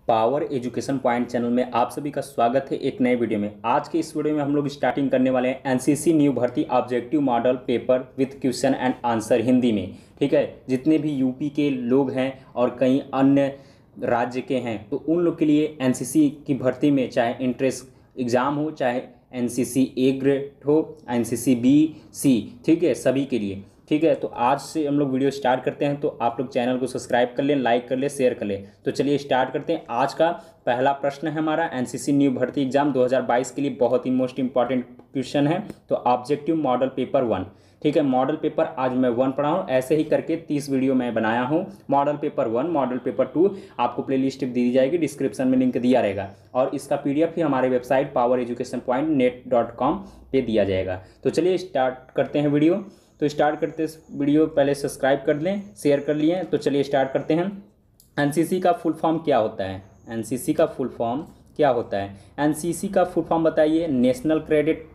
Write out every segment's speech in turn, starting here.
Power education point channel में आप सभी का स्वागत है एक नए वीडियो में। आज के इस वीडियो में हम लोग स्टार्टिंग करने वाले हैं एनसीसी न्यू भर्ती objective model paper with question and answer Hindi में। ठीक है, जितने भी यूपी के लोग हैं और कई अन्य राज्य के हैं तो उन लोग के लिए एनसीसी की भर्ती में चाहे इंट्रेंस एग्ज़ाम हो, चाहे एनसीसी ए ग्रेड हो, एनसीसी बी सी, ठीक है, सभी के लिए। ठीक है, तो आज से हम लोग वीडियो स्टार्ट करते हैं। तो आप लोग चैनल को सब्सक्राइब कर लें, लाइक कर लें, शेयर कर लें। तो चलिए स्टार्ट करते हैं। आज का पहला प्रश्न है हमारा एनसीसी न्यू भर्ती एग्जाम 2022 के लिए बहुत ही मोस्ट इंपॉर्टेंट क्वेश्चन है। तो ऑब्जेक्टिव मॉडल पेपर 1, ठीक है, मॉडल पेपर आज मैं 1 पढ़ा हूँ। ऐसे ही करके 30 वीडियो मैं बनाया हूँ। मॉडल पेपर 1, मॉडल पेपर 2 आपको प्लेलिस्ट दी जाएगी, डिस्क्रिप्शन में लिंक दिया रहेगा और इसका पीडीएफ ही हमारे वेबसाइट powereducationpoint.net पे दिया जाएगा। तो चलिए स्टार्ट करते हैं वीडियो। तो स्टार्ट करते वीडियो पहले सब्सक्राइब कर लें, शेयर कर लिए। तो चलिए स्टार्ट करते हैं। एनसीसी का फुल फॉर्म क्या होता है? एनसीसी का फुल फॉर्म क्या होता है? एनसीसी का फुल फॉर्म बताइए। नेशनल क्रेडिट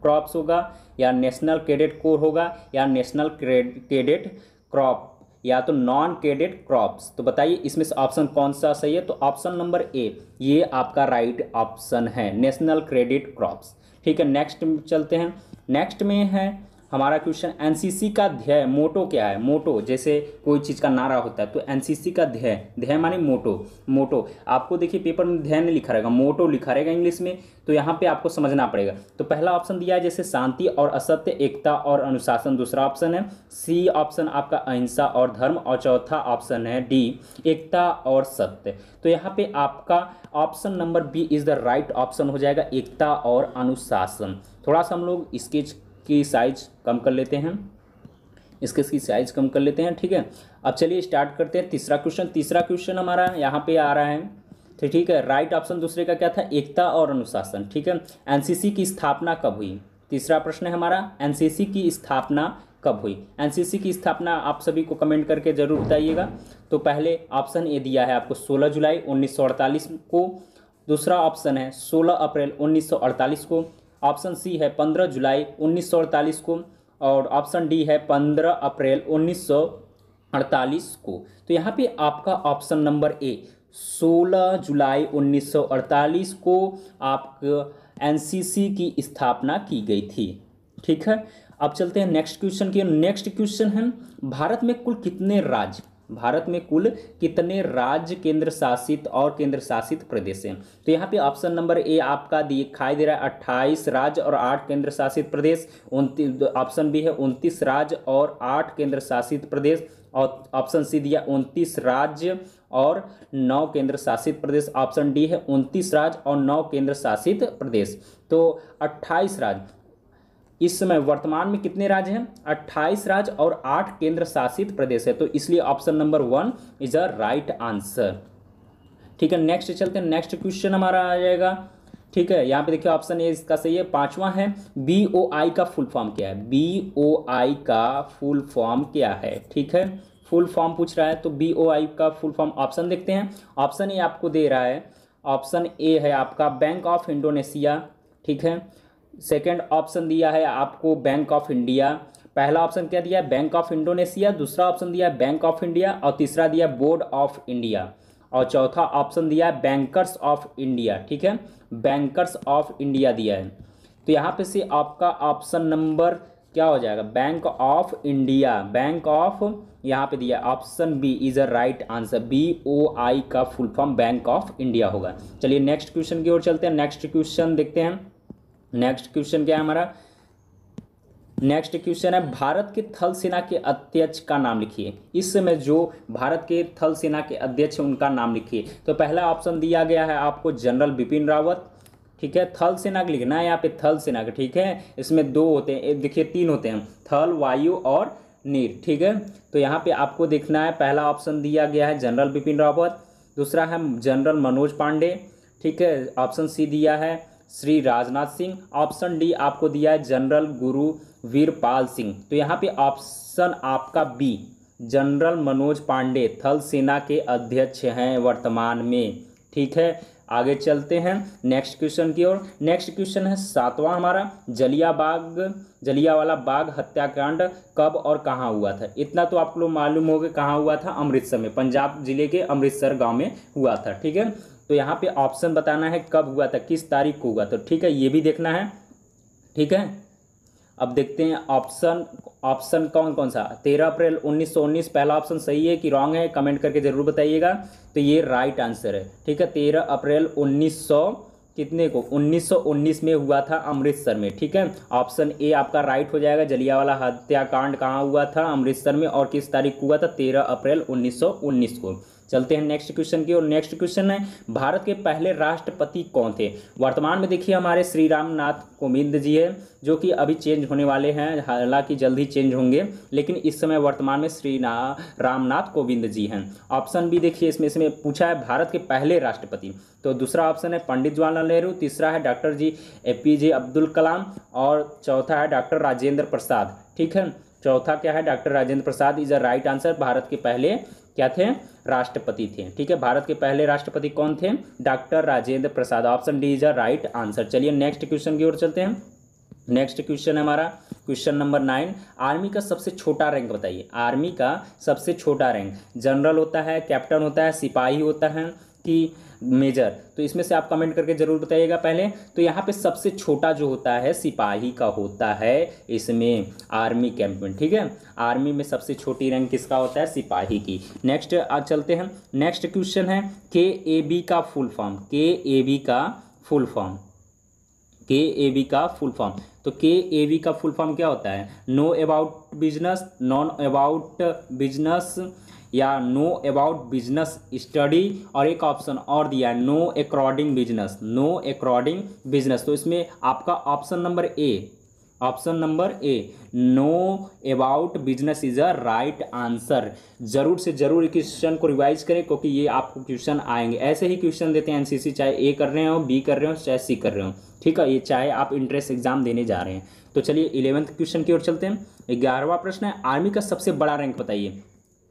क्रॉप्स होगा या नेशनल कैडेट कोर होगा या नेशनल कैडेट क्रॉप या तो नॉन कैडेट क्रॉप्स। तो बताइए इसमें से ऑप्शन कौन सा सही है? तो ऑप्शन नंबर ए ये आपका राइट ऑप्शन है, नेशनल क्रेडिट क्रॉप्स। ठीक है, नेक्स्ट चलते हैं। नेक्स्ट में है हमारा क्वेश्चन, एनसीसी का ध्येय मोटो क्या है? मोटो जैसे कोई चीज़ का नारा होता है तो एनसीसी का ध्येय, ध्येय माने मोटो। मोटो आपको देखिए पेपर में ध्येय नहीं लिखा रहेगा, मोटो लिखा रहेगा इंग्लिश में, तो यहाँ पे आपको समझना पड़ेगा। तो पहला ऑप्शन दिया है जैसे शांति और असत्य, एकता और अनुशासन। दूसरा ऑप्शन है सी ऑप्शन आपका अहिंसा और धर्म और चौथा ऑप्शन है डी एकता और सत्य। तो यहाँ पे आपका option number b is the right option हो जाएगा, एकता और अनुशासन। थोड़ा सा हम लोग स्केच की साइज कम कर लेते हैं, इसकी साइज कम कर लेते हैं। ठीक है, अब चलिए स्टार्ट करते हैं तीसरा क्वेश्चन। तीसरा क्वेश्चन हमारा यहाँ पे आ रहा है, तो ठीक है, राइट ऑप्शन दूसरे का क्या था? एकता और अनुशासन। ठीक है, एनसीसी की स्थापना कब हुई? तीसरा प्रश्न है हमारा, एनसीसी की स्थापना कब हुई? एनसीसी की स्थापना आप सभी को कमेंट करके जरूर बताइएगा। तो पहले ऑप्शन ए दिया है आपको 16 जुलाई 1948 को, दूसरा ऑप्शन है 16 अप्रैल 1948 को, ऑप्शन सी है 15 जुलाई 1948 को और ऑप्शन डी है 15 अप्रैल 1948 को। तो यहाँ पे आपका ऑप्शन नंबर ए 16 जुलाई 1948 को आप एनसीसी की स्थापना की गई थी। ठीक है, अब चलते हैं नेक्स्ट क्वेश्चन की। नेक्स्ट क्वेश्चन है, भारत में कुल कितने राज्य, भारत में कुल कितने राज्य केंद्र शासित और केंद्र शासित प्रदेश हैं? तो यहाँ पे ऑप्शन नंबर ए आपका दिखाई दे रहा है 28 राज्य और 8 केंद्र शासित प्रदेश। ऑप्शन बी है 29 राज्य और 8 केंद्र शासित प्रदेश और ऑप्शन सी दिया 29 राज्य और 9 केंद्र शासित प्रदेश। ऑप्शन डी है 29 राज्य और 9 केंद्र शासित प्रदेश। तो 28 राज्य, इस समय वर्तमान में कितने राज्य हैं? 28 राज्य और 8 केंद्र शासित प्रदेश है, तो इसलिए option number 1 is a right answer. ठीक है, नेक्स्ट चलते हैं। नेक्स्ट क्वेश्चन हमारा आ जाएगा। ठीक है, यहाँ पे देखिए ऑप्शन ए इसका सही है। पांचवा है बीओआई का फुल फॉर्म क्या है? बीओआई का फुल फॉर्म क्या है? ठीक है, फुल फॉर्म पूछ रहा है तो बीओआई का फुल फॉर्म ऑप्शन देखते हैं। ऑप्शन ए आपको दे रहा है, ऑप्शन ए है आपका बैंक ऑफ इंडोनेशिया। ठीक है, सेकेंड ऑप्शन दिया है आपको बैंक ऑफ इंडिया। पहला ऑप्शन क्या दिया है? बैंक ऑफ इंडोनेशिया, दूसरा ऑप्शन दिया है बैंक ऑफ इंडिया और तीसरा दिया बोर्ड ऑफ इंडिया और चौथा ऑप्शन दिया है बैंकर्स ऑफ इंडिया। ठीक है, बैंकर्स ऑफ इंडिया दिया है। तो यहाँ पे से आपका ऑप्शन नंबर क्या हो जाएगा? Bank of India, bank of, यहाँ पे दिया option B is a right answer. BOI का full form bank of India होगा। चलिए नेक्स्ट क्वेश्चन की ओर चलते हैं। नेक्स्ट क्वेश्चन देखते हैं। नेक्स्ट क्वेश्चन क्या है हमारा? नेक्स्ट क्वेश्चन है, भारत के थल सेना के अध्यक्ष का नाम लिखिए। इस समय जो भारत के थल सेना के अध्यक्ष हैं उनका नाम लिखिए। तो पहला ऑप्शन दिया गया है आपको जनरल बिपिन रावत। ठीक है, थल सेना का लिखना है यहाँ पे, थल सेना का। ठीक है, इसमें 2 होते हैं, देखिए 3 होते हैं, थल, वायु और नीर। ठीक है, तो यहाँ पे आपको देखना है, पहला ऑप्शन दिया गया है जनरल बिपिन रावत, दूसरा है जनरल मनोज पांडे। ठीक है, ऑप्शन सी दिया है श्री राजनाथ सिंह, ऑप्शन डी आपको दिया है जनरल गुरु वीरपाल सिंह। तो यहाँ पे ऑप्शन आपका बी जनरल मनोज पांडे थल सेना के अध्यक्ष हैं वर्तमान में। ठीक है, आगे चलते हैं नेक्स्ट क्वेश्चन की ओर। नेक्स्ट क्वेश्चन है 7वां हमारा, जलियांवाला बाग हत्याकांड कब और कहाँ हुआ था। इतना तो आप लोग मालूम होगा कहाँ हुआ था, अमृतसर में, पंजाब जिले के अमृतसर गांव में हुआ था। ठीक है, तो यहाँ पे ऑप्शन बताना है कब हुआ था, किस तारीख को हुआ था। ठीक है, ये भी देखना है। ठीक है, अब देखते हैं ऑप्शन कौन कौन सा। 13 अप्रैल 1919 पहला ऑप्शन सही है कि रॉन्ग है, कमेंट करके जरूर बताइएगा। तो ये राइट आंसर है। ठीक है, 13 अप्रैल 1919 में हुआ था अमृतसर में। ठीक है, ऑप्शन ए आपका राइट हो जाएगा। जलियांवाला हत्याकांड कहाँ हुआ था, अमृतसर में, और किस तारीख को हुआ था, 13 अप्रैल 1919 को। चलते हैं नेक्स्ट क्वेश्चन की और। नेक्स्ट क्वेश्चन है भारत के पहले राष्ट्रपति कौन थे। वर्तमान में देखिए हमारे श्री रामनाथ कोविंद जी है, जो कि अभी चेंज होने वाले हैं, हालांकि जल्द ही चेंज होंगे, लेकिन इस समय वर्तमान में श्री रामनाथ कोविंद जी हैं। ऑप्शन भी देखिए इसमें पूछा है भारत के पहले राष्ट्रपति, तो दूसरा ऑप्शन है पंडित जवाहरलाल नेहरू, तीसरा है डॉक्टर जी APJ अब्दुल कलाम, और चौथा है डॉक्टर राजेंद्र प्रसाद। ठीक है, चौथा क्या है, doctor Rajendra Prasad is a right answer. Bharat के पहले क्या थे, राष्ट्रपति थे। ठीक है, भारत के पहले राष्ट्रपति कौन थे, doctor Rajendra Prasad. Option D is a right answer. चलिए नेक्स्ट क्वेश्चन की ओर चलते हैं। नेक्स्ट क्वेश्चन है हमारा क्वेश्चन नंबर 9, आर्मी का सबसे छोटा रैंक बताइए। आर्मी का सबसे छोटा रैंक जनरल होता है, कैप्टन होता है, सिपाही होता है कि मेजर। तो इसमें से आप कमेंट करके जरूर बताइएगा। पहले तो यहाँ पे सबसे छोटा जो होता है सिपाही का होता है इसमें आर्मी कैंप में। ठीक है, आर्मी में सबसे छोटी रैंक किसका होता है, सिपाही की। नेक्स्ट आज चलते हैं। नेक्स्ट क्वेश्चन है KAB का फुल फॉर्म। KAB का फुल फॉर्म, KAB का फुल फॉर्म। तो KAB का फुल फॉर्म क्या होता है, know about business, non about business, या नो अबाउट बिजनेस स्टडी, और एक ऑप्शन और दिया है know according business, know according business. तो इसमें आपका option number A know about business is a right answer. जरूर से जरूर क्वेश्चन को रिवाइज करें, क्योंकि ये आपको क्वेश्चन आएंगे, ऐसे ही क्वेश्चन देते हैं NCC, चाहे A कर रहे हो, B कर रहे हो, चाहे C कर रहे हो। ठीक है, ये चाहे आप इंट्रेंस एग्जाम देने जा रहे हैं। तो चलिए 11th क्वेश्चन की ओर चलते हैं। 11वां प्रश्न है आर्मी का सबसे बड़ा रैंक बताइए।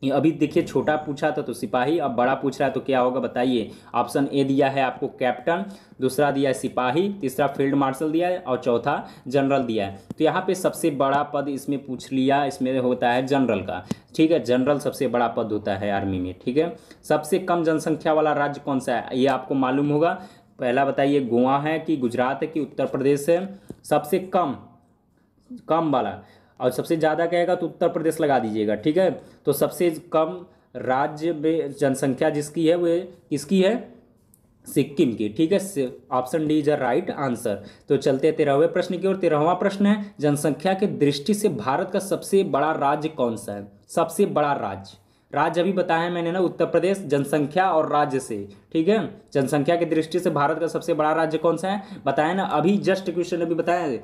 ये अभी देखिए छोटा पूछा था तो सिपाही, अब बड़ा पूछ रहा है तो क्या होगा बताइए। ऑप्शन ए दिया है आपको कैप्टन, दूसरा दिया है सिपाही, तीसरा फील्ड मार्शल दिया है, और चौथा जनरल दिया है। तो यहाँ पे सबसे बड़ा पद इसमें पूछ लिया, इसमें होता है जनरल का। ठीक है, जनरल सबसे बड़ा पद होता है आर्मी में। ठीक है, सबसे कम जनसंख्या वाला राज्य कौन सा है, ये आपको मालूम होगा। पहला बताइए गोवा है कि गुजरात है कि उत्तर प्रदेश है। सबसे कम वाला, और सबसे ज़्यादा कहेगा तो उत्तर प्रदेश लगा दीजिएगा। ठीक है, तो सबसे कम राज्य में जनसंख्या जिसकी है वो किसकी है, सिक्किम की। ठीक है, option D is a right answer. तो चलते हैं 13वें प्रश्न की ओर। 13वां प्रश्न है जनसंख्या की दृष्टि से भारत का सबसे बड़ा राज्य कौन सा है। सबसे बड़ा राज्य अभी बताया है मैंने ना, उत्तर प्रदेश, जनसंख्या और राज्य से। ठीक है, जनसंख्या की दृष्टि से भारत का सबसे बड़ा राज्य कौन सा है बताया ना, अभी जस्ट क्वेश्चन अभी बताया।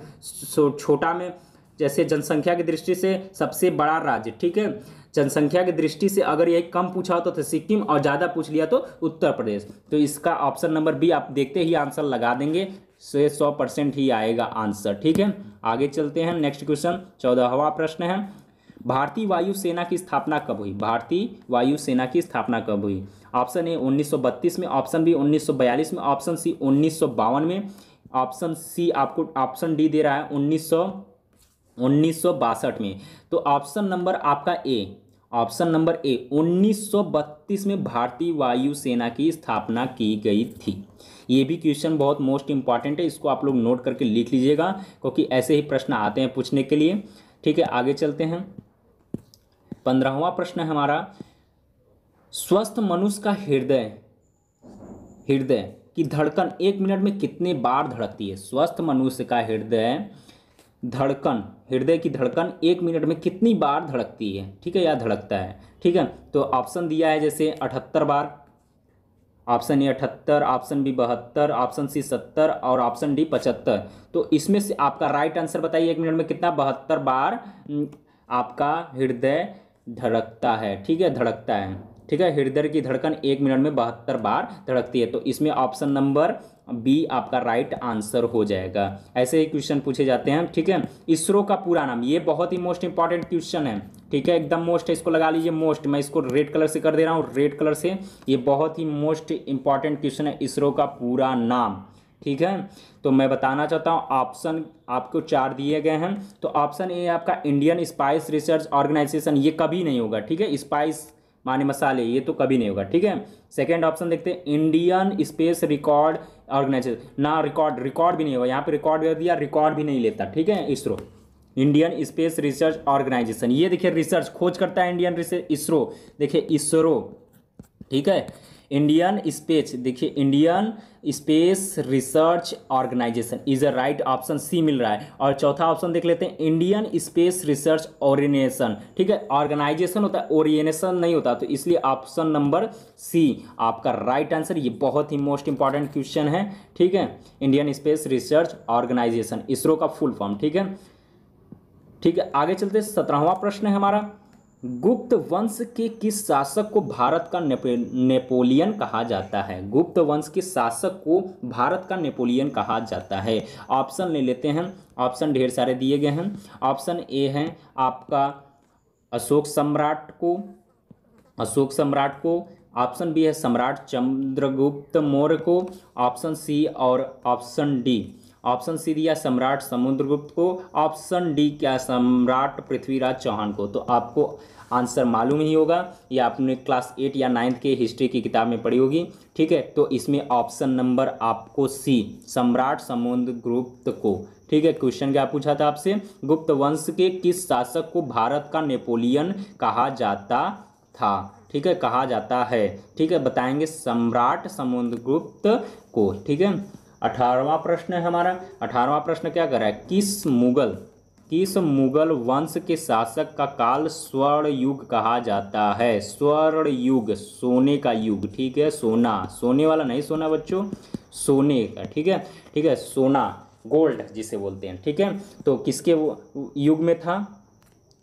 छोटा में जैसे जनसंख्या की दृष्टि से सबसे बड़ा राज्य। ठीक है, जनसंख्या की दृष्टि से अगर यही कम पूछा होता तो सिक्किम, और ज़्यादा पूछ लिया तो उत्तर प्रदेश। तो इसका ऑप्शन नंबर बी आप देखते ही आंसर लगा देंगे, 100% ही आएगा आंसर। ठीक है, आगे चलते हैं। नेक्स्ट क्वेश्चन 14वां प्रश्न है भारतीय वायुसेना की स्थापना कब हुई। भारतीय वायुसेना की स्थापना कब हुई। ऑप्शन ए 1932 में, ऑप्शन बी 1942 में, ऑप्शन सी 1952 में, ऑप्शन सी आपको ऑप्शन डी दे रहा है 1962 में। तो ऑप्शन नंबर आपका ए, ऑप्शन नंबर ए 1932 में भारतीय वायुसेना की स्थापना की गई थी। ये भी क्वेश्चन बहुत मोस्ट इंपॉर्टेंट है, इसको आप लोग नोट करके लिख लीजिएगा, क्योंकि ऐसे ही प्रश्न आते हैं पूछने के लिए। ठीक है, आगे चलते हैं। 15वां प्रश्न है हमारा स्वस्थ मनुष्य का हृदय की धड़कन 1 मिनट में कितने बार धड़कती है। स्वस्थ मनुष्य का हृदय की धड़कन 1 मिनट में कितनी बार धड़कती है। ठीक है, या धड़कता है। ठीक है, तो ऑप्शन दिया है जैसे 78 बार, option A 78, option B 72, option C 70 और ऑप्शन डी 75। तो इसमें से आपका राइट आंसर बताइए 1 मिनट में कितना, 72 बार आपका हृदय धड़कता है। ठीक है, धड़कता है। ठीक है, हृदय की धड़कन 1 मिनट में 72 बार धड़कती है। तो इसमें ऑप्शन नंबर बी आपका राइट आंसर हो जाएगा। ऐसे ही क्वेश्चन पूछे जाते हैं, ठीक है। इसरो का पूरा नाम, ये बहुत ही मोस्ट इंपॉर्टेंट क्वेश्चन है, ठीक है, एकदम मोस्ट है, इसको लगा लीजिए मोस्ट। मैं इसको रेड कलर से कर दे रहा हूँ, रेड कलर से। ये बहुत ही मोस्ट इंपॉर्टेंट क्वेश्चन है, इसरो का पूरा नाम, ठीक है। तो मैं बताना चाहता हूँ, ऑप्शन आपको 4 दिए गए हैं। तो ऑप्शन ए आपका इंडियन स्पाइस रिसर्च ऑर्गेनाइजेशन, ये कभी नहीं होगा, ठीक है। स्पाइस माने मसाले, ये तो कभी नहीं होगा, ठीक है। सेकेंड ऑप्शन देखते हैं, इंडियन स्पेस रिकॉर्ड ऑर्गेनाइजेशन, ना रिकॉर्ड भी नहीं होगा, यहाँ पे रिकॉर्ड कर दिया, रिकॉर्ड भी नहीं लेता, ठीक है। ISRO Indian space research organisation, ये देखिए रिसर्च खोज करता है इंडियन रिसर्च, इसरो देखिए इसरो, ठीक है। इंडियन स्पेस, देखिए Indian space research organisation is a right option, C मिल रहा है। और चौथा ऑप्शन देख लेते हैं, इंडियन स्पेस रिसर्च ओरिएनेशन, ठीक है, ऑर्गेनाइजेशन होता है, ओरिएनेशन नहीं होता, तो इसलिए ऑप्शन नंबर सी आपका राइट आंसर। ये बहुत ही मोस्ट इंपॉर्टेंट क्वेश्चन है, ठीक है। Indian space research organisation, ISRO का फुल फॉर्म, ठीक है। ठीक है, आगे चलते 17वां प्रश्न है हमारा, गुप्त वंश के किस शासक को भारत का नेपोलियन कहा जाता है? गुप्त वंश के शासक को भारत का नेपोलियन कहा जाता है। ऑप्शन ले लेते हैं, ऑप्शन ढेर सारे दिए गए हैं। ऑप्शन ए है आपका अशोक सम्राट को, अशोक सम्राट को। ऑप्शन बी है सम्राट चंद्रगुप्त मौर्य को। ऑप्शन सी और ऑप्शन डी, ऑप्शन सी दिया सम्राट समुद्रगुप्त को, ऑप्शन डी क्या सम्राट पृथ्वीराज चौहान को। तो आपको आंसर मालूम ही होगा, ये आपने क्लास 8 या 9th के हिस्ट्री की किताब में पढ़ी होगी, ठीक है। तो इसमें ऑप्शन नंबर आपको सी सम्राट समुद्रगुप्त को, ठीक है। क्वेश्चन क्या पूछा था आपसे, गुप्त वंश के किस शासक को भारत का नेपोलियन कहा जाता था, ठीक है, कहा जाता है, ठीक है, बताएंगे सम्राट समुद्रगुप्त को, ठीक है। 18वां प्रश्न है हमारा। 18वां प्रश्न क्या कर रहा है, किस मुगल वंश के शासक का काल स्वर्ण युग कहा जाता है? स्वर्ण युग, सोने का युग, ठीक है, सोना, सोने वाला नहीं सोना बच्चों, सोने का, ठीक है, ठीक है, सोना, गोल्ड जिसे बोलते हैं, ठीक है। तो किसके युग में था,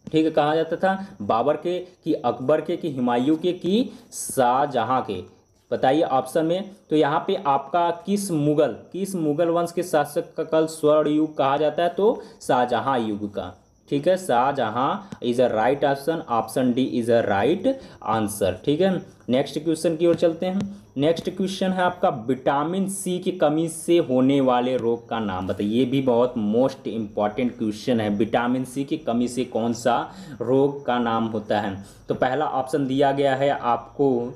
ठीक है, कहा जाता था? बाबर के कि अकबर के कि हुमायूं के कि शाहजहां के? बताइए ऑप्शन में। तो यहाँ पे आपका किस मुगल वंश के शासक का कल स्वर्ण युग कहा जाता है? तो शाहजहां युग का, ठीक है, Shahjahan is a right option, option D is a right answer, ठीक है। नेक्स्ट क्वेश्चन की ओर चलते हैं। नेक्स्ट क्वेश्चन है आपका, विटामिन सी की कमी से होने वाले रोग का नाम बताइए। ये भी बहुत मोस्ट इंपॉर्टेंट क्वेश्चन है, विटामिन सी की कमी से कौन सा रोग का नाम होता है? तो पहला ऑप्शन दिया गया है आपको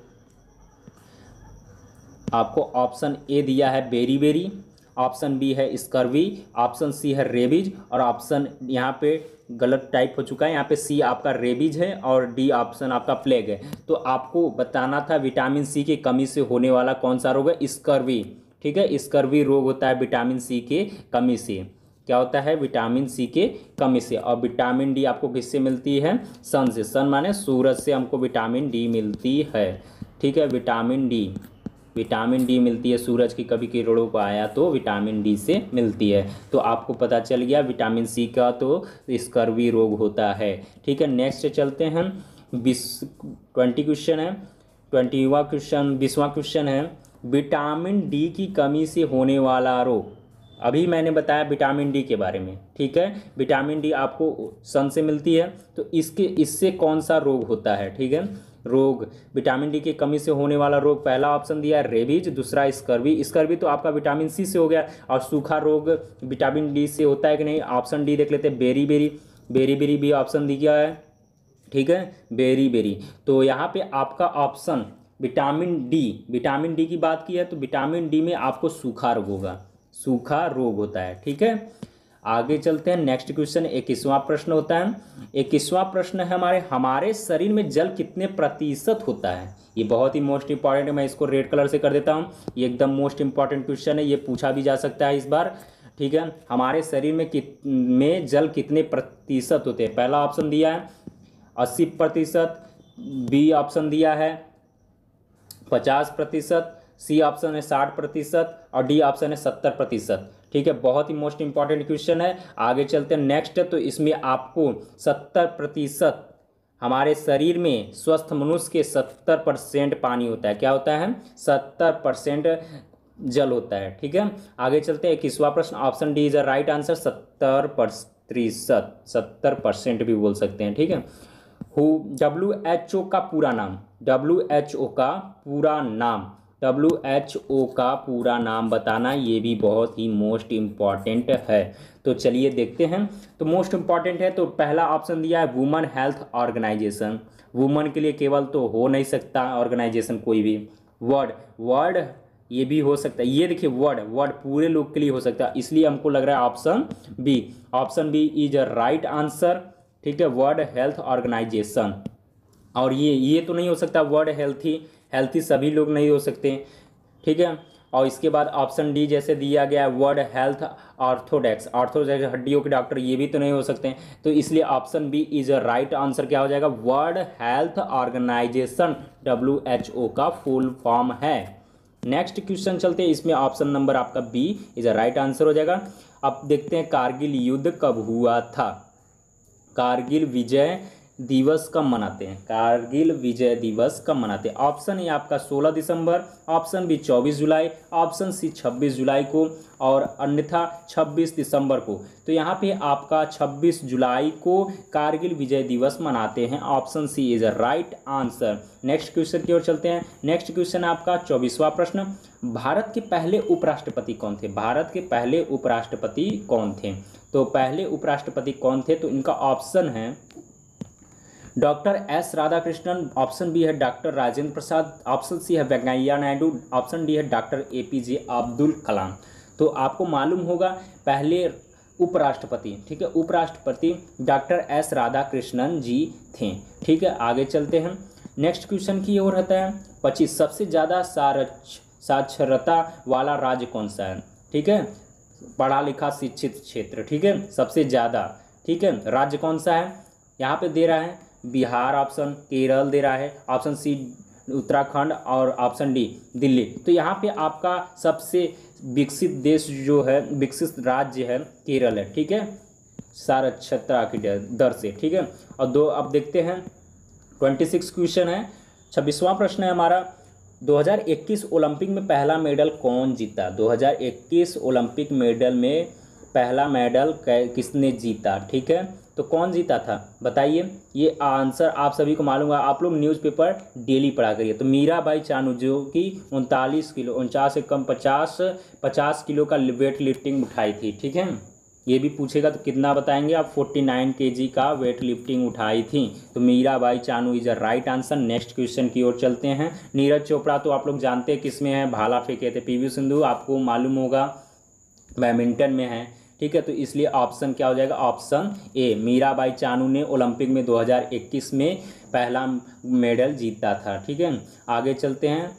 ऑप्शन ए दिया है बेरी, ऑप्शन बी है स्कर्वी, ऑप्शन सी है रेबीज, और ऑप्शन यहाँ पे गलत टाइप हो चुका है, यहाँ पे सी आपका रेबीज है और डी ऑप्शन आपका प्लेग है। तो आपको बताना था विटामिन सी की कमी से होने वाला कौन सा रोग है? स्कर्वी, ठीक है, स्कर्वी रोग होता है विटामिन सी के कमी से। क्या होता है? विटामिन सी के कमी से। और विटामिन डी आपको किससे मिलती है? सन से, सन माने सूरज से हमको विटामिन डी मिलती है, ठीक है। विटामिन डी मिलती है सूरज की कभी किरणों को आया तो विटामिन डी से मिलती है। तो आपको पता चल गया विटामिन सी का तो स्कर्वी रोग होता है, ठीक है। नेक्स्ट चलते हैं, 20 क्वेश्चन है, 20वां क्वेश्चन है, विटामिन डी की कमी से होने वाला रोग। अभी मैंने बताया विटामिन डी के बारे में, ठीक है। विटामिन डी आपको सन से मिलती है, तो इससे कौन सा रोग होता है, ठीक है। रोग, विटामिन डी की कमी से होने वाला रोग, पहला ऑप्शन दिया है रेबीज, दूसरा स्कर्वी तो आपका विटामिन सी से हो गया। और सूखा रोग विटामिन डी से होता है कि नहीं? ऑप्शन डी देख लेते हैं, बेरी भी ऑप्शन दिया है, ठीक है, बेरी। तो यहाँ पे आपका ऑप्शन विटामिन डी की बात की है, तो विटामिन डी में आपको सूखा रोग होगा, सूखा रोग होता है, ठीक है। आगे चलते हैं, नेक्स्ट क्वेश्चन 21वां प्रश्न होता है। 21वां प्रश्न है हमारे शरीर में जल कितने प्रतिशत होता है? ये बहुत ही मोस्ट इंपॉर्टेंट है, मैं इसको रेड कलर से कर देता हूँ। ये एकदम मोस्ट इंपॉर्टेंट क्वेश्चन है, ये पूछा भी जा सकता है इस बार, ठीक है। हमारे शरीर में जल कितने प्रतिशत होते हैं? पहला ऑप्शन दिया है 80%, बी ऑप्शन दिया है 50%, सी ऑप्शन है 60% और डी ऑप्शन है 70%, ठीक है। बहुत ही मोस्ट इंपॉर्टेंट क्वेश्चन है। आगे चलते हैं नेक्स्ट, तो इसमें आपको 70% हमारे शरीर में स्वस्थ मनुष्य के 70% पानी होता है। क्या होता है? 70% जल होता है। ठीक है, आगे चलते हैं। 21वां प्रश्न, option D is a right answer. 70% भी बोल सकते हैं। ठीक है, WHO का पूरा नाम, WHO का पूरा नाम, WHO का पूरा नाम बताना, ये भी बहुत ही मोस्ट इम्पॉर्टेंट है। तो चलिए देखते हैं। तो मोस्ट इम्पॉर्टेंट है, तो पहला ऑप्शन दिया है वुमेन हेल्थ ऑर्गेनाइजेशन। वुमेन के लिए केवल तो हो नहीं सकता ऑर्गेनाइजेशन कोई भी। वर्ड वर्ड ये भी हो सकता है। ये देखिए वर्ड वर्ड पूरे लोग के लिए हो सकता है, इसलिए हमको लग रहा है option B is a right answer. ठीक है, वर्ल्ड हेल्थ ऑर्गेनाइजेशन। और ये तो नहीं हो सकता वर्ल्ड हेल्थी सभी लोग नहीं हो सकते। ठीक है, और इसके बाद ऑप्शन डी जैसे दिया गया है वर्ल्ड हेल्थ ऑर्थोडॉक्स हड्डियों के डॉक्टर, ये भी तो नहीं हो सकते। तो इसलिए option B is a right answer क्या हो जाएगा? वर्ल्ड हेल्थ ऑर्गेनाइजेशन, WHO का फुल फॉर्म है। नेक्स्ट क्वेश्चन चलते हैं, इसमें ऑप्शन नंबर आपका B is a right answer हो जाएगा। अब देखते हैं कारगिल युद्ध कब हुआ था। कारगिल विजय दिवस कब मनाते हैं? कारगिल विजय दिवस कब मनाते हैं? ऑप्शन ए आपका 16 दिसंबर, ऑप्शन बी 24 जुलाई, ऑप्शन सी 26 जुलाई को, और अन्यथा 26 दिसंबर को। तो यहाँ पे आपका 26 जुलाई को कारगिल विजय दिवस मनाते हैं। Option C is a right answer. Next question की ओर चलते हैं। नेक्स्ट क्वेश्चन आपका 24वां प्रश्न, भारत के पहले उपराष्ट्रपति कौन थे? भारत के पहले उपराष्ट्रपति कौन थे? तो पहले उपराष्ट्रपति कौन थे? तो इनका ऑप्शन है doctor S Radhakrishnan, option B है doctor Rajendra Prasad, option C है वेंकैया नायडू, ऑप्शन डी है डॉक्टर APJ अब्दुल कलाम। तो आपको मालूम होगा पहले उपराष्ट्रपति, ठीक है, उपराष्ट्रपति डॉक्टर एस राधाकृष्णन जी थे। ठीक है, आगे चलते हैं। नेक्स्ट क्वेश्चन की ओर रहता है 25, सबसे ज़्यादा साक्षरता वाला राज्य कौन सा है? ठीक है, पढ़ा लिखा शिक्षित क्षेत्र। ठीक है, सबसे ज़्यादा, ठीक है, राज्य कौन सा है? यहाँ पे दे रहा है बिहार ऑप्शन, केरल दे रहा है, ऑप्शन सी उत्तराखंड, और ऑप्शन डी दिल्ली। तो यहाँ पे आपका सबसे विकसित देश जो है, विकसित राज्य है केरल है। ठीक है, साक्षरता की दर से। ठीक है, और अब देखते हैं 26 क्वेश्चन है। 26वां प्रश्न है हमारा, 2021 ओलंपिक में पहला मेडल कौन जीता? 2021 ओलंपिक मेडल में पहला मेडल किसने जीता? ठीक है, तो कौन जीता था बताइए। ये आंसर आप सभी को मालूम है, आप लोग न्यूज़पेपर डेली पढ़ा करिए। तो मीराबाई चानू जो कि 39 किलो, 49 से कम 50 किलो का वेट लिफ्टिंग उठाई थी। ठीक है, ये भी पूछेगा तो कितना बताएंगे आप? 49 kg का वेट लिफ्टिंग उठाई थी। तो Mirabai Chanu is a right answer. Next question की ओर चलते हैं। नीरज चोपड़ा तो आप लोग जानते हैं किस में है, भाला फेंके थे। PV सिंधु आपको मालूम होगा बैडमिंटन में है। ठीक है, तो इसलिए ऑप्शन क्या हो जाएगा? ऑप्शन ए, मीराबाई चानू ने ओलंपिक में 2021 में पहला मेडल जीता था। ठीक है, आगे चलते हैं।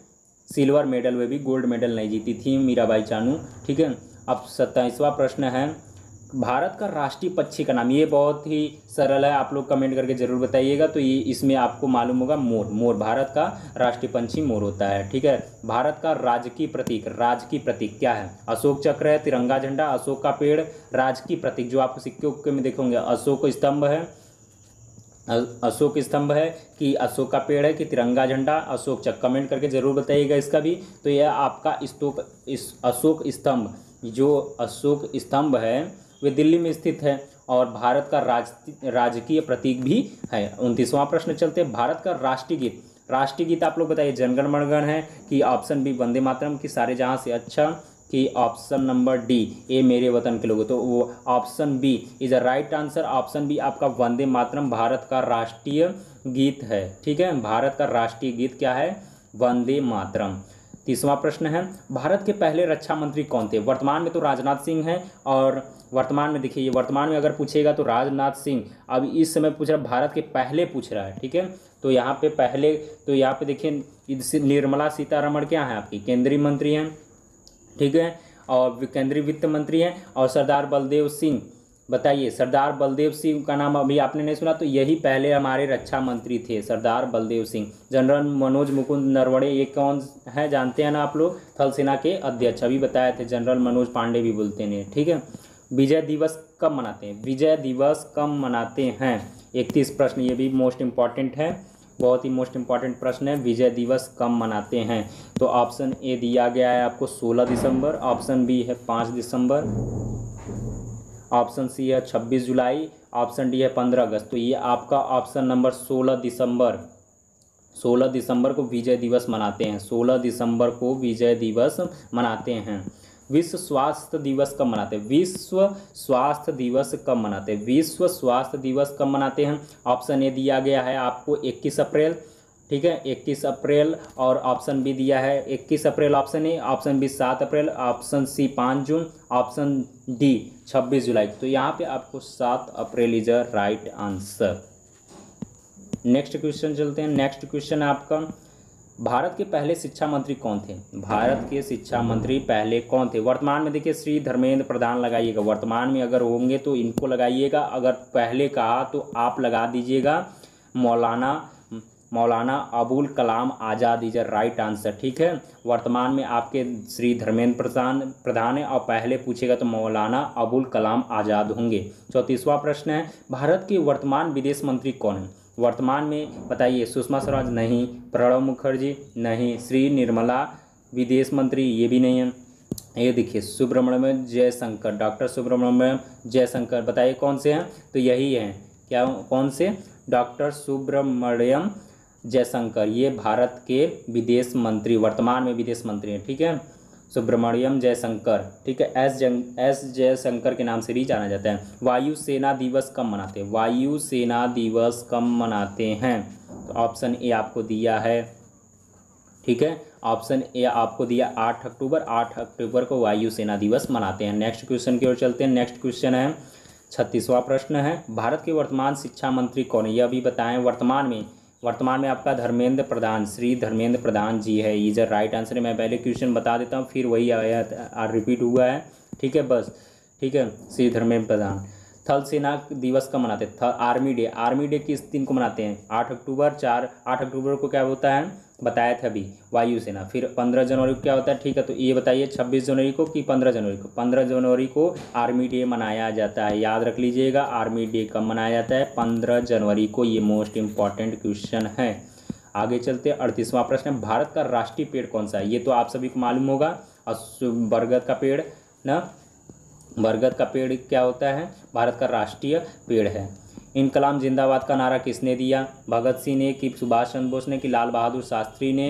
सिल्वर मेडल में भी, गोल्ड मेडल नहीं जीती थी मीराबाई चानू। ठीक है, अब 27वां प्रश्न है, भारत का राष्ट्रीय पक्षी का नाम। ये बहुत ही सरल है, आप लोग कमेंट करके जरूर बताइएगा। तो ये इसमें आपको मालूम होगा मोर भारत का राष्ट्रीय पंछी मोर होता है। ठीक है, भारत का राजकीय प्रतीक क्या है? अशोक चक्र है, तिरंगा झंडा, अशोक का पेड़। राजकीय प्रतीक जो आपको सिक्के में देखोगे, अशोक स्तंभ है कि अशोक का पेड़ है कि तिरंगा झंडा, अशोक चक्र। कमेंट करके जरूर बताइएगा इसका भी। तो यह आपका अशोक स्तंभ, जो अशोक स्तंभ है वे दिल्ली में स्थित है और भारत का राजकीय प्रतीक भी है। 29वां प्रश्न चलते हैं। भारत का राष्ट्रीय गीत आप लोग बताइए। जनगण मनगण है कि ऑप्शन बी वंदे मातरम की सारे जहां से अच्छा, कि ऑप्शन नंबर डी ए मेरे वतन के लोगों। तो वो option B is a right answer. Option B आपका वंदे मातरम भारत का राष्ट्रीय गीत है। ठीक है, भारत का राष्ट्रीय गीत क्या है? वंदे मातरम। 30वां प्रश्न है, भारत के पहले रक्षा मंत्री कौन थे? वर्तमान में तो राजनाथ सिंह हैं, और वर्तमान में देखिए, ये वर्तमान में अगर पूछेगा तो राजनाथ सिंह। अब इस समय पूछ रहा है, भारत के पहले पूछ रहा है। ठीक है, तो यहाँ पे पहले, तो यहाँ पे देखिए निर्मला सीतारमण क्या है आपकी केंद्रीय मंत्री हैं। ठीक है, और केंद्रीय वित्त मंत्री हैं। और सरदार बलदेव सिंह, बताइए, सरदार बलदेव सिंह का नाम अभी आपने नहीं सुना, तो यही पहले हमारे रक्षा मंत्री थे, सरदार बलदेव सिंह। जनरल मनोज मुकुंद नरवणे, ये कौन है जानते हैं ना आप लोग? थल सेना के अध्यक्ष, अभी बताए थे, जनरल मनोज पांडे भी बोलते हैं। ठीक है, विजय दिवस कब मनाते हैं? विजय दिवस कब मनाते हैं? 31 प्रश्न, ये भी मोस्ट इम्पॉर्टेंट है, बहुत ही मोस्ट इम्पॉर्टेंट प्रश्न है। विजय दिवस कब मनाते हैं? तो ऑप्शन ए दिया गया है आपको 16 दिसंबर, ऑप्शन बी है 5 दिसंबर, ऑप्शन सी है 26 जुलाई, ऑप्शन डी है 15 अगस्त। तो ये आपका ऑप्शन नंबर 16 दिसंबर, 16 दिसंबर को विजय दिवस मनाते हैं, 16 दिसंबर को विजय दिवस मनाते हैं। विश्व स्वास्थ्य दिवस कब मनाते हैं? विश्व स्वास्थ्य दिवस कब मनाते हैं? विश्व स्वास्थ्य दिवस कब मनाते हैं? ऑप्शन ए दिया गया है आपको 21 अप्रैल, ठीक है, 21 अप्रैल, और ऑप्शन बी दिया है 21 April option A, option B 7 April, option C 5 June, option D 26 July. तो यहाँ पे आपको 7 April is a right answer. Next question चलते हैं। नेक्स्ट क्वेश्चन है आपका, भारत के पहले शिक्षा मंत्री कौन थे? भारत के शिक्षा मंत्री पहले कौन थे? वर्तमान में देखिए श्री धर्मेंद्र प्रधान लगाइएगा, वर्तमान में अगर होंगे तो इनको लगाइएगा, अगर पहले कहा तो आप लगा दीजिएगा Maulana Abul Kalam Azad is right answer, ठीक है। वर्तमान में आपके श्री धर्मेंद्र प्रधान है और पहले पूछेगा तो मौलाना अबुल कलाम आज़ाद होंगे। 34वां प्रश्न है, भारत के वर्तमान विदेश मंत्री कौन है? वर्तमान में बताइए, सुषमा स्वराज नहीं, प्रणब मुखर्जी नहीं, श्री निर्मला विदेश मंत्री ये भी नहीं है। ये देखिए सुब्रमण्यम जयशंकर, डॉक्टर सुब्रमण्यम जयशंकर, बताइए कौन से हैं? तो यही हैं, क्या कौन से? डॉक्टर सुब्रमण्यम जयशंकर, ये भारत के विदेश मंत्री, वर्तमान में विदेश मंत्री हैं, ठीक है, सुब्रमण्यम जयशंकर, ठीक है। एस जयशंकर के नाम से भी जाना जाता है। वायु सेना दिवस कब मनाते हैं? वायु सेना दिवस कब मनाते हैं? तो ऑप्शन ए आपको दिया है, ठीक है, ऑप्शन ए आपको दिया 8 अक्टूबर, 8 अक्टूबर को वायु सेना दिवस मनाते हैं। नेक्स्ट क्वेश्चन की ओर चलते हैं। नेक्स्ट क्वेश्चन है 36वां प्रश्न है, भारत के वर्तमान शिक्षा मंत्री कौन है? यह भी बताएं। वर्तमान में आपका धर्मेंद्र प्रधान, श्री धर्मेंद्र प्रधान जी है, इज राइट आंसर। मैं पहले क्वेश्चन बता देता हूँ, फिर वही आया रिपीट हुआ है, ठीक है, बस, ठीक है। श्री धर्मेंद्र प्रधान। थल सेना दिवस कब मनाते हैं? आर्मी डे किस दिन को मनाते हैं? 8 अक्टूबर। 8 अक्टूबर को क्या होता है बताया था अभी, वायुसेना। फिर 15 जनवरी को क्या होता है? ठीक है, तो ये बताइए 26 जनवरी को कि 15 जनवरी को? 15 जनवरी को आर्मी डे मनाया जाता है, याद रख लीजिएगा। आर्मी डे कब मनाया जाता है? 15 जनवरी को। ये मोस्ट इंपॉर्टेंट क्वेश्चन है। आगे चलते 38वां प्रश्न, भारत का राष्ट्रीय पेड़ कौन सा है? ये तो आप सभी को मालूम होगा, बरगद का पेड़ ना, बरगद का पेड़ क्या होता है? भारत का राष्ट्रीय पेड़ है। इनकलाब जिंदाबाद का नारा किसने दिया? भगत सिंह ने, कि सुभाष चंद्र बोस ने, कि लाल बहादुर शास्त्री ने,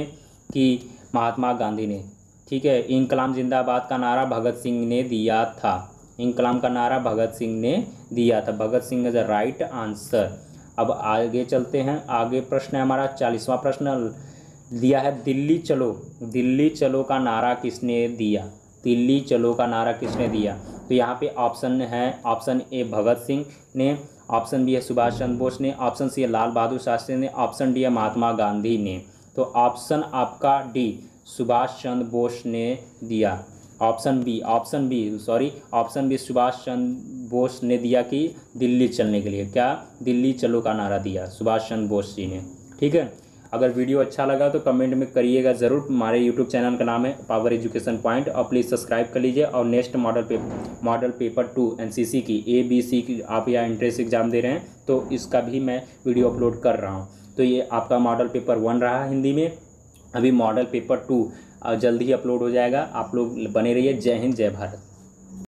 कि महात्मा गांधी ने? ठीक है, इनकलाब जिंदाबाद का नारा भगत सिंह ने दिया था। इनकलाब का नारा भगत सिंह ने दिया था। Bhagat Singh is the right answer. अब आगे चलते हैं। आगे प्रश्न है हमारा 40वां प्रश्न दिया है, दिल्ली चलो। दिल्ली चलो का नारा किसने दिया? दिल्ली चलो का नारा किसने दिया? तो यहाँ पे ऑप्शन है, ऑप्शन ए भगत सिंह ने, ऑप्शन बी है सुभाष चंद्र बोस ने, ऑप्शन सी है लाल बहादुर शास्त्री ने, ऑप्शन डी है महात्मा गांधी ने। तो ऑप्शन आपका डी सुभाष चंद्र बोस ने दिया। ऑप्शन बी सुभाष चंद्र बोस ने दिया कि दिल्ली चलने के लिए, क्या दिल्ली चलो का नारा दिया सुभाष चंद्र बोस जी ने। ठीक है, अगर वीडियो अच्छा लगा तो कमेंट में करिएगा ज़रूर। हमारे यूट्यूब चैनल का नाम है पावर एजुकेशन पॉइंट, और प्लीज़ सब्सक्राइब कर लीजिए। और नेक्स्ट मॉडल पेपर 2 एनसीसी की ABC की आप या एंट्रेंस एग्ज़ाम दे रहे हैं तो इसका भी मैं वीडियो अपलोड कर रहा हूँ। तो ये आपका मॉडल पेपर 1 रहा हिंदी में, अभी मॉडल पेपर 2 जल्द ही अपलोड हो जाएगा। आप लोग बने रहिए। जय हिंद, जय भारत।